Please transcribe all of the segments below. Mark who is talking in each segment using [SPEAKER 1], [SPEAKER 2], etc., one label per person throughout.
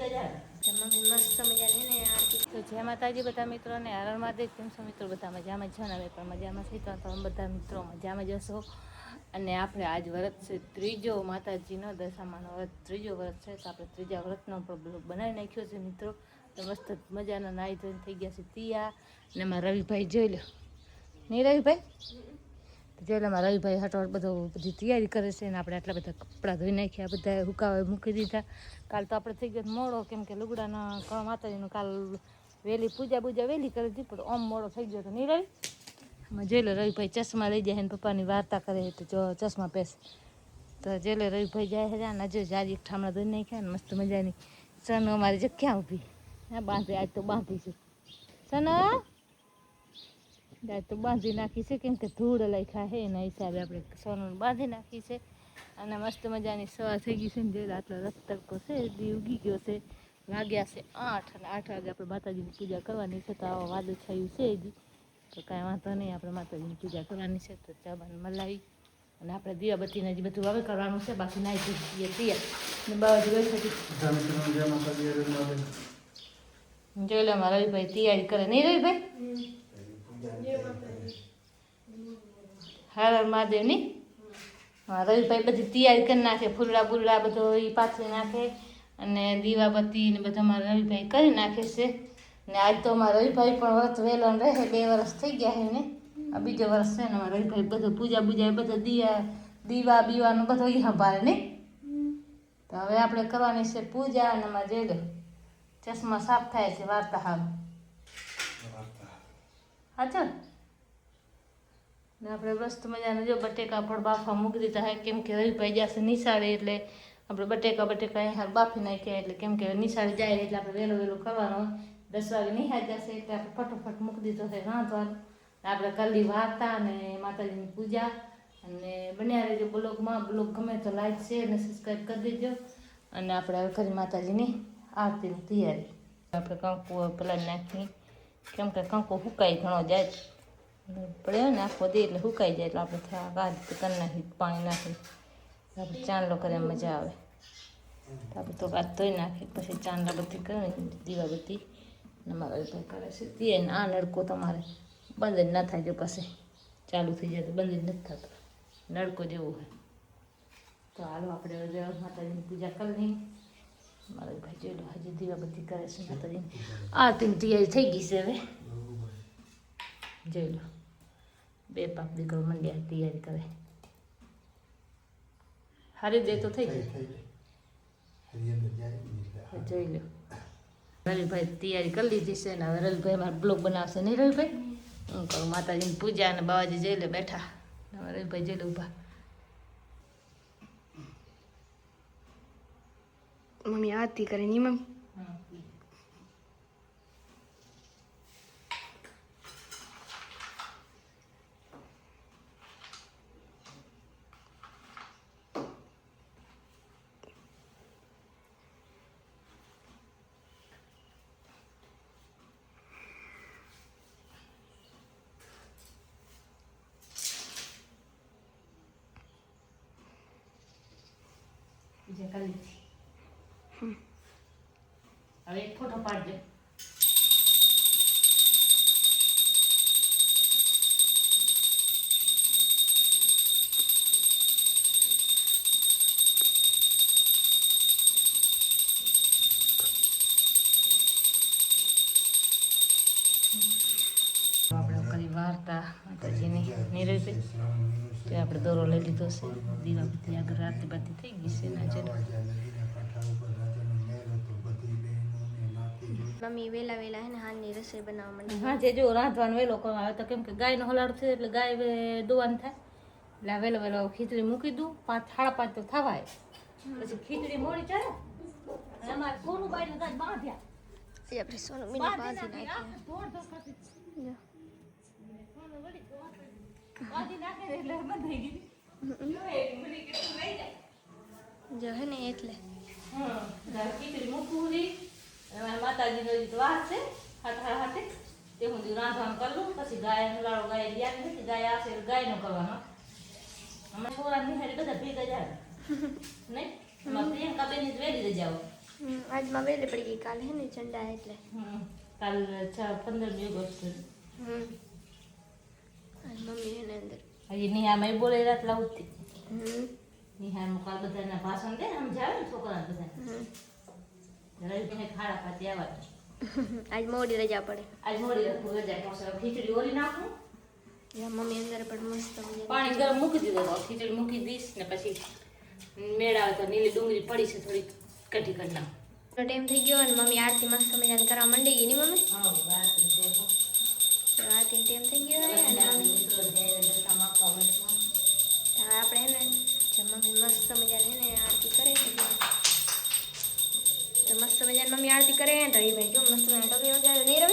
[SPEAKER 1] ભેગા જાય મમ્મી મસ્ત મજાની ને આરતી. તો જય માતાજી બધા મિત્રોને હરણ મહાદેવ. કેમ છો મિત્રો? બધા મજામાં જ જણાવે પણ મજામાં છે તો બધા મિત્રો મજામાં જશો. અને આપણે આજ વ્રત છે ત્રીજો, માતાજીનો દશામાનો વ્રત ત્રીજો વ્રત છે તો આપણે ત્રીજા વ્રતનો પણ બ્લોગ બનાવી નાખ્યો છે મિત્રો. તો મસ્ત મજાના નાહી ધોઈને થઈ ગયા છે તિયા. અને એમાં રવિભાઈ જોઈ લો, નહીં રવિભાઈ? જેલામાં રવિભાઈ હટોળ બધી તૈયારી કરે છે ને આપણે આટલા બધા કપડાં ધોઈ નાખ્યા, બધા હુકાવા મૂકી દીધા. કાલ તો આપણે થઈ ગયો મોડો, કેમ કે લુગડાના કણ માતાજીનું કાલ વહેલી પૂજા વહેલી કરી હતી, પણ ઓમ મોડો થઈ ગયો હતો નહીં રવિ? એમાં જોઈ લો રવિભાઈ ચશ્મા લઈ જાય ને પપ્પાની વાર્તા કરે તો જો ચશ્મા પહેરે. તો જોઈ લો રવિભાઈ જાય છે ને જો જાજી ઠામણા ધોઈ નાખ્યા ને મસ્ત મજાની. સનો અમારી જો ક્યાં ઊભી? હા બાંધે, આજ તો બાંધીશું સનો. આજ તો બાંધી નાખી છે, કેમ કે ધૂળ લખ્યા છે એના હિસાબે આપણે સોનું બાંધી નાખી છે. અને મસ્ત મજાની સવાર થઈ ગઈ છે ને જોઈ આટલો રસ તડકો છે, દી ઉગી ગયો છે. વાગ્યા છે 8 અને 8 વાગે આપણે માતાજીની પૂજા કરવાની છે. તો આવા વાદળ છાયું છે હજી, તો કાંઈ વાંધો નહીં, આપણે માતાજીની પૂજા કરવાની છે. તો ચાબાને મલાવી અને આપણે દીવાબત્તીને હજી બધું હવે કરવાનું છે. બાકી નાઈ જઈએ તૈયાર ને બાવાજી બેઠી જોઈ લો મારા રવિભાઈ તૈયારી કરે નહીં રવિભાઈ? હર મહાદેવની રવિભાઈ બધી તૈયારી કરી નાખે, ફૂલડા બુલડા બધો એ પાથરી નાખે અને દીવાબત્તી ને બધા મારા રવિભાઈ કરી નાખે છે. ને આજ તો અમારા રવિભાઈ પણ વ્રત વહેલો રહે, 2 વર્ષ થઈ ગયા છે ને આ બીજો વર્ષ છે ને અમારા રવિભાઈ બધું પૂજા બધો દીવા બીવાનું બધો એ સંભાળે નહીં. તો હવે આપણે કરવાની છે પૂજા. અને એમાં જોઈ લો ચશ્મા સાફ થાય છે વાર્તા હારું. હાચો ને આપણે મસ્ત મજાના જો બટેકા પણ બાફા મૂકી દીધા છે, કેમ કે રવિભાઈ જશે નિશાળે એટલે આપણે બટેકા અહીંયા બાફી નાખ્યા. એટલે કેમ કે નિશાળે જાય એટલે આપણે વહેલો કરવાનો 10 વાગે નિહાળ જશે એટલે આપણે ફટોફટ મૂકી દીધો છે રાંધવાનું. આપણે કલી વાર્તા અને માતાજીની પૂજા અને બન્યા રહેજો બ્લોગમાં. બ્લોગ ગમે તો લાઈક શેર અને સબસ્ક્રાઈબ કરી દેજો. અને આપણે હવે કરી માતાજીની આરતીની તૈયારી. આપણે કંકુ પેલા નાખી, કેમ કે કંકુ સુકાઈ ઘણો જાય પડે ને આખો દે એટલે સુકાઈ જાય, એટલે આપણે ગાજ કરી નાખી પાણી નાખી આપણે ચાંદલો કરે મજા આવે. તો આપણે તો ગાજ ધોઈ નાખી પછી ચાંદલા બત્તી કરી દીવાબત્તી અને મારા ભાઈ કરે છે તે. આ નળકો તમારે બંધ જ ના થાય, જો પછી ચાલુ થઈ જાય તો બંધ જ નથી થતો, નળકો જેવું હોય. તો હાલો આપણે માતાજીની પૂજા કરી લઈએ. મારા ભાઈ જોઈ લો હજી દીવાબત્તી કરે છે માતાજીની આરતીની તૈયારી થઈ ગઈ છે. હવે જોઈ લો 2 પાપ દીકરો મંડ્યા તૈયારી કરે. હારી દે તો થઈ જાય. જોઈ લો રવિભાઈ તૈયારી કરી લીધી છે ને હવે રવિભાઈ અમારે બ્લોગ બનાવશે નહીં રવિભાઈ? હું કહું માતાજીની પૂજા અને બાવાજી જોઈ લે બેઠા, રવિભાઈ જોઈ લે ઊભા.
[SPEAKER 2] મમ્મી આરતી કરે ની મમ્મી.
[SPEAKER 1] પૂજા કરી લીધી. હવે એક ફોટો પાડજો. આપણે કરી વાર્તા માતાજીની નિરંજન તે આપણે દોરો લઈ લીધો છે. દીવાબત્તી આગળ આરતી બાતી થઈ ગઈ છે ના ચલો.
[SPEAKER 2] મમ્મી વેલા હે ને હાલની રસોઈ બનાવવા માંડી.
[SPEAKER 1] હા જે જો રાંધવાનું વહેલો કરવા આવે તો કેમ કે ગાયનો હલાડ છે એટલે ગાય દોવાનું થાય એટલે વહેલો ખીચડી મૂકી દઉં. 5 સાડા 5 તો થવા પછી ખીચડી મોડી ચડે અને અમારે સોનું બાઈને કાંઈ બાંધ્યા
[SPEAKER 2] આપણે સોનું મીને બાંધી નાખીએ.
[SPEAKER 1] બાંધી નાખે એટલે બંધ થઈ ગઈ.
[SPEAKER 2] જો હે ને એટલે
[SPEAKER 1] ખીચડી મૂકવું માતાજીનો વાર છે હાથે તે હું રાંધવાનું કરું. પછી ગાય હલાડો ગાય યાદ નથી, ગાય આવશે ગાયનો કરવાનો. હમણાં છોરા નિહાળી બધા ભેગા જાય નહીં, પ્રિયંકા બેન જ વેલી રજાઓ
[SPEAKER 2] આજમાં વહેલી પડી ગઈ કાલે હે ને ચંડા એટલે
[SPEAKER 1] કાલ 15 ઓગસ્ટ
[SPEAKER 2] આજ મમ્મી એને અંદર
[SPEAKER 1] હજી નિહામાં બોલે રાત લાવતી
[SPEAKER 2] હમ
[SPEAKER 1] નિહામાં કાલ બધાના ભાષણ દે સમજાવે ને છોકરાને બધા રવિભાઈને ખાડા પાતી આવવા
[SPEAKER 2] આજ મોડી રજા પડે
[SPEAKER 1] આજ મોડી રાખું રજા પડશે ખીચડી ઓરી નાખું
[SPEAKER 2] જ્યાં મમ્મી અંદર પણ મસ્ત મજાની
[SPEAKER 1] પાણી ગરમ મૂકી દીધો તો ખીચડી મૂકી દઈશ ને પછી મેળ આવે તો નીલી ડુંગળી પડી છે થોડી કઢી કરી નાખ
[SPEAKER 2] ટાઈમ થઈ ગયો અને મમ્મી આરતી મસ્ત મજાની કરવા માંડી ગઈ ની મમ્મી
[SPEAKER 1] હા વાત છે
[SPEAKER 2] તો આરતી ટાઈમ થઈ ગયો હોય અને મમ્મી
[SPEAKER 1] મિત્રો જય દશામાં કોમેન્ટમાં
[SPEAKER 2] તો આપણે હે ને જે મમ્મી મસ્ત મજાની હે ને આરતી કરે છે તો મસ્ત મજાની મમ્મી આરતી કરે ને રવિભાઈ જો મસ્ત મજાની ટોકરી વગર નહીં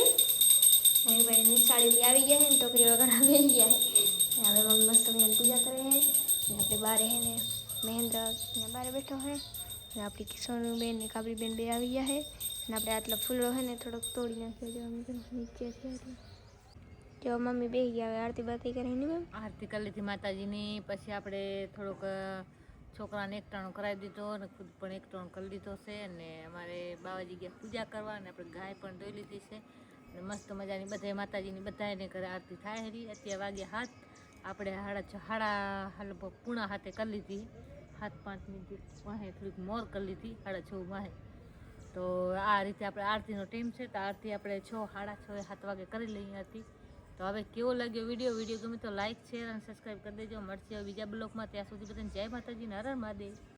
[SPEAKER 2] રવિભાઈ નિશાળીથી આવી ગયા છે ને ટોકરી વગર આવી ગયા છે હવે મમ્મી મસ્ત મજાની પૂજા કરે છે ને આપણે બારે હે ને મહેન્દ્ર અહીંયા બારે બેઠો હે ને આપણી સોનુબેન ને કાબરીબેન બે આવી ગયા છે અને આપણે આટલા ફૂલો છે ને થોડોક તોડી નાખ્યો જો નીચે છે એટલે જો મમ્મી બેસી ગયા હવે આરતી બારતી કરી નહીં મેમ
[SPEAKER 1] આરતી કરી લીધી માતાજીની પછી આપણે થોડોક છોકરાને એકટાણું કરાવી દીધો અને ખુદ પણ એકટાણું કરી લીધો છે અને અમારે બાવાજી ગયા પૂજા કરવા અને આપણે ગાય પણ દોઈ લીધી છે અને મસ્ત મજાની બધા માતાજીની બધાને ઘરે આરતી થાય રહી અત્યારે વાગ્યા હાથ આપણે પૂણા હાથે કરી લીધી 7-5 મિનિટ વાહે થોડીક મોર કરી લીધી 6:30 વાહે તો આ રીતે આપણે આરતીનો ટાઈમ છે તો આરતી આપણે 6:30-7 વાગે કરી લઈ હતી તો હવે કેવો લાગ્યો વિડીયો ગમે તો લાઈક શેર અને સબસ્ક્રાઈબ કરી દેજો મળશે બીજા બ્લોગમાં ત્યાં સુધી બધાને જય માતાજી હર હર મહાદેવ